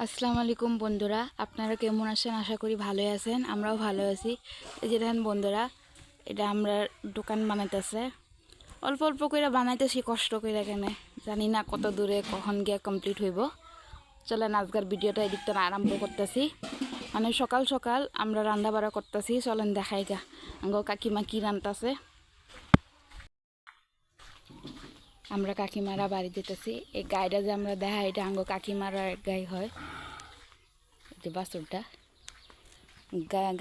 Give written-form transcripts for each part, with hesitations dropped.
আসসালামু আলাইকুম বন্ধুরা, আপনারা কেমন আছেন? আশা করি ভালোই আছেন। আমরাও ভালো আছি। এই যে দেখেন বন্ধুরা, এটা আমরা দোকান বানাইতেছে, অল্প অল্প করে বানাইতেছি, কষ্ট করে। কেন জানি না কত দূরে কখন গিয়ে কমপ্লিট হইব। চলেন আজকের ভিডিওটা এদিকটা আরম্ভ করতেছি। মানে সকাল সকাল আমরা রান্না বাড়া করতেছি। চলেন দেখাই গা আঙ্গ কাকিমা কি রান্তাছে। আমরা কাকিমারা বাড়ি যেতেছি। এই গাইটা যে আমরা দেখাই, এটা আঙ্গ কাকিমারা গাই হয়। যে বাছুরটা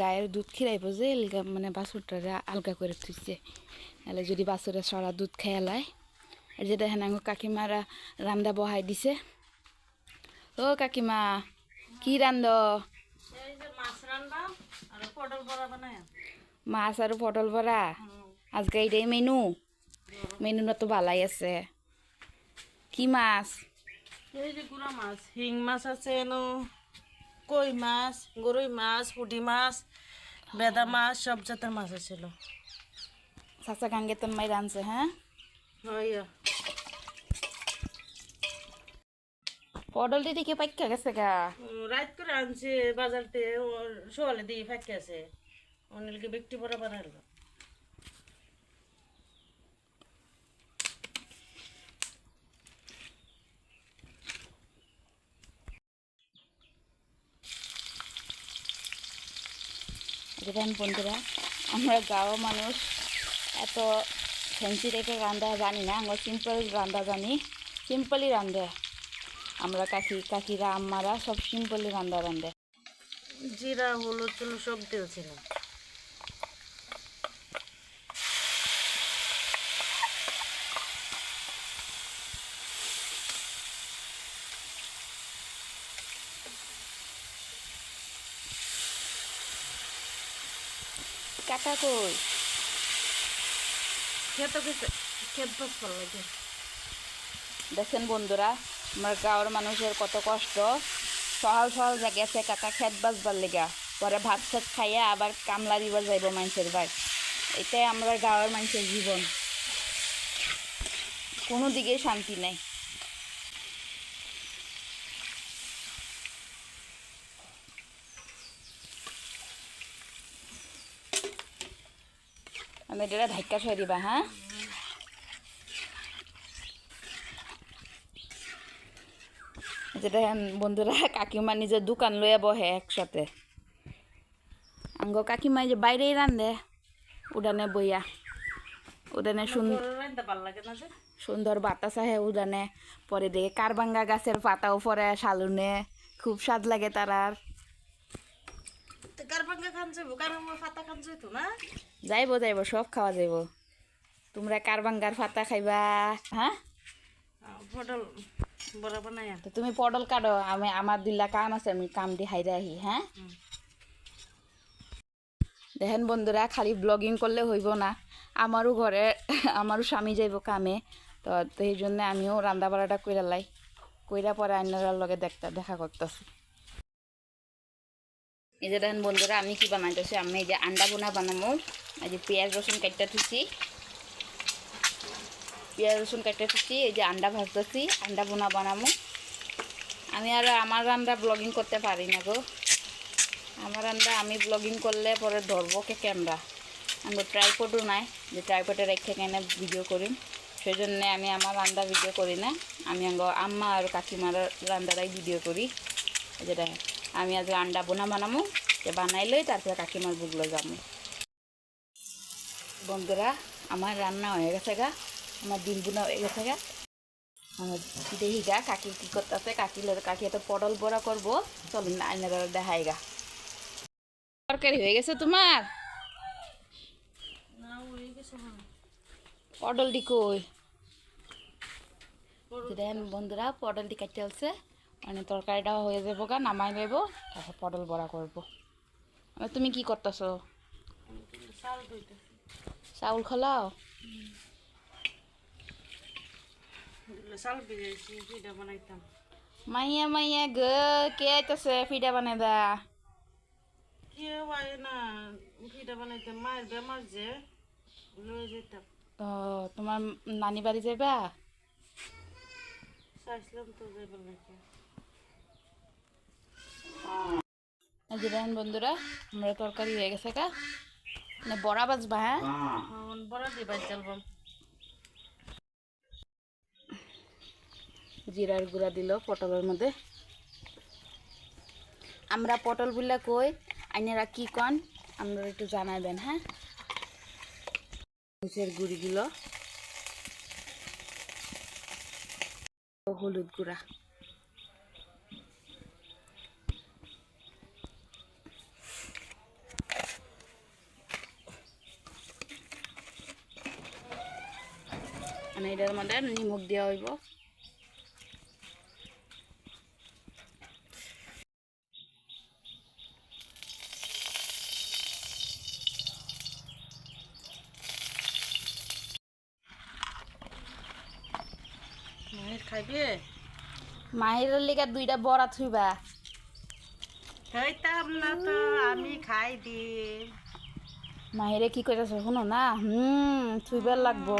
গায়ের দুধ খিরাইব যে মানে বাছুরটা আলগা করে থুইছে, নাহলে যদি বাছুরে সরা দুধ খেয়ালায়। আর যেটা হেন কাকিমারা রান্দা বহাই দিছে। ও কাকিমা, কি রান্ধ? মাছ আর পটল বড়া। আজকে এইটাই মেনু। মেনুটা তো ভালাই আছে। কি মাছ? এই যে গুড়া মাছ, হিং মাছ আছে এনো, কই মাছ, গরুই মাছ, পুঁটি মাছ, বেদা মাছ, সব জাতের মাছ আছিল। চাচা গাঙ্গে তোর মাই রাঁধছে। হ্যাঁ, হইয়া পটল দিকে পাইকা গেছে গা। রাত করে আনছে বাজারতে, সোয়ালে দিয়ে ফাঁকে আছে, অনেলকে ব্যক্তি পড়া বানাইল। যেখান বন্ধুরা, আমরা গাঁও মানুষ, এত ফ্যান্সি টাইপের রান্না জানি না। আমরা সিম্পল রান্না জানি, সিম্পলই রান্ধে। আমরা কাকিরা আম্মারা সব সিম্পলই রান্ধে। জিরা হলুদ চুলো সব দিয়েছিল। কাকা কই? খেতে খেতে খেত ভালো লাগে। দেখেন বন্ধুরা, আমার গাঁওর মানুষের কত কষ্ট। সহাল সহাল গেছে কাকা খেত বাজবার লেগা, পরে ভাত সাত খাইয়া আবার কামলা দিবার যাইব মানুষের ভাই। এটাই আমরা গাঁওয়ের মানুষের জীবন, কোনো দিকেই শান্তি নেই। আমি এটা ধাক্কা ছয় দিবা। হ্যাঁ, যেটা বন্ধুরা, কাকিমা নিজের দোকান লইয়া বহে একসাথে। আঙ্গ কাকিমাই যে বাইরেই রান্ধে, উডানে বইয়া। উডানে সুন্দর বাতাস আহে উডানে। পরে দেখে কারবাঙ্গা গাছের পাতাও পরে সালুনে, খুব স্বাদ লাগে তারার। যাইব সব খাওয়া যাইব। তোমরা কারবাঙ্গার পাতা খাইবা? হ্যাঁ, পটল বড়া বানাই। তো তুমি পটল কাটো, আমি আমার দিল্লা কাম আছে, আমি কাম দিয়ে হাইরে আহি। হ্যাঁ, দেখেন বন্ধুরা, খালি ব্লগিং করলে হইব না। আমারও ঘরে আমারও স্বামী যাইব কামে, তো এই জন্য আমিও রান্না বাড়াটা কইরা লাই, কইরা পরে আইনার লগে দেখা করতেছি। এই যে দেখেন বন্ধুরা, আমি কি বানাইতেছি, আমি এই যে আন্ডা বোনা বানাবো। এই যে পেঁয়াজ রসুন কাটতে থুছি, এই যে আন্ডা ভাজতেছি, আন্ডা বোনা বানাবো। আমি আর আমার রান্না ব্লগিং করতে পারি না গো। আমার রান্না আমি ব্লগিং করলে পরে ধরবো কে ক্যামেরা। আমি ট্রাইপডও নাই যে ট্রাইপডে রেখে কেন ভিডিও করি। সেই জন্যে আমি আমার রান্না ভিডিও করি না। আমি আম্মা আর কাকিমার রান্নাটাই ভিডিও করি। যেটা আমি আজ আন্ডা বোনা বানাবো, যে বানাইলেই তারপরে কাকিমার বুগলো যাবো। বন্ধুরা, আমার রান্না হয়ে গেছে গা, আমার ডিম বোনা হয়ে গেছে গা। আমার দেখি গা কাকি কী করতেছে। কাকি এত পটল বড়া করবো, চলুন আইনারা দেখাই গা। তরকারি হয়ে গেছে তোমার? পটলটি কই? দেখেন বন্ধুরা, পটলটি কাটতে হচ্ছে, মানে তরকারিটা হয়ে যাবো গা, নামাই নেবো, তারপর পটল বড়া করবো। তুমি কি করতেছো? চাউল খোলাও? মাইয়া মাইয়া গ কে আইতেছে ফিডা বানাই দা? কেউ আয় না, পিঠা বানাইতে মায়ের বেমার যে লয়ে যেতাম। ও, তোমার নানি বাড়ি যাবা? চাইছিলাম তো যাইবার নাকি। যে দেখেন বন্ধুরা, আমরা তরকারি হয়ে গেছে কা মানে বড়া বাজবা। হ্যাঁ, বড় দিবা চলবাম। জিরার গুঁড়া দিল পটলের মধ্যে। আমরা পটল বুলা কই, আইনারা কি কন আপনারা একটু জানাবেন। হ্যাঁ, মরিচের গুঁড়ি দিল, হলুদ গুঁড়া, মানে এটার মধ্যে নিমখ দেওয়া হইব। মাহির খাইবে? মাহিরের লিগা 2টা বড়া থুইবা। খাইতাম না তো, আমি খাই দি। মাহিরে কি কইতাছে শুনো না, থুইবার লাগবো।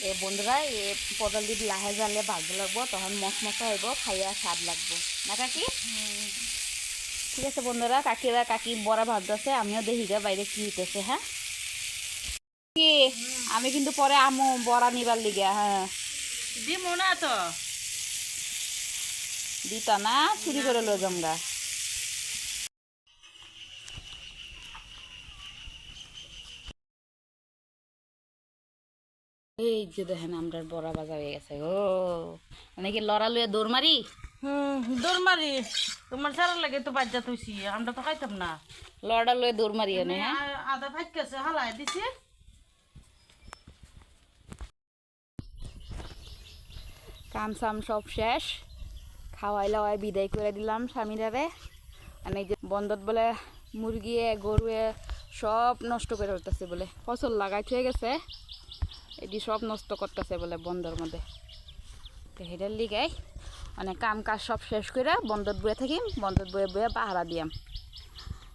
এ বন্ধুরা, এ পটল দিয়ে লাহে জালে ভাজতে লাগবো, তখন মশমশা হইব, খাইয়া স্বাদ লাগবো না কাকি? ঠিক আছে বন্ধুরা, কাকি বড়া ভাজতেছে, আমিও দেখি গা বাইরে কি হইতেছে। হ্যাঁ, কি আমি কিন্তু পরে আমু বড়া নিবার লিগে। হ্যাঁ, দিমু না তো। দিতা না, চুরি করে লো জমগা। এই যে দেখেন আমরা বড়া ভাজা হয়ে গেছে। ও মানে কি লড়া লইয়া দৌড় মারি? দৌড় মারি। তোমার সারা লাগে তো বাজ্যা তুইছি, আমরা তো খাইতাম না। লড়া লইয়া দৌড় মারি এনে। হ্যাঁ, আদা ফাইকেছে হালাই দিছি। কাম সাম সব শেষ, খাওয়াই লাওয়াই বিদায় করে দিলাম স্বামীরারে। মানে এই যে বন্ধত বলে মুরগিয়ে গরুয়ে সব নষ্ট করে উঠতেছে বলে, ফসল লাগাই থয়ে গেছে, এটি সব নষ্ট করতেছে বলে বন্ধর মধ্যে। তো হেটার লিগাই মানে কাম কাজ সব শেষ করে বন্ধত বয়ে থাকিম, বন্ধত বয়ে বয়ে পাহারা দিয়াম।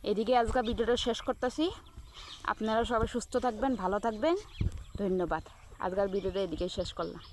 এদিকে আজকাল ভিডিওটা শেষ করতেছি। আপনারা সবাই সুস্থ থাকবেন, ভালো থাকবেন, ধন্যবাদ। আজকাল ভিডিওটা এদিকে শেষ করলাম।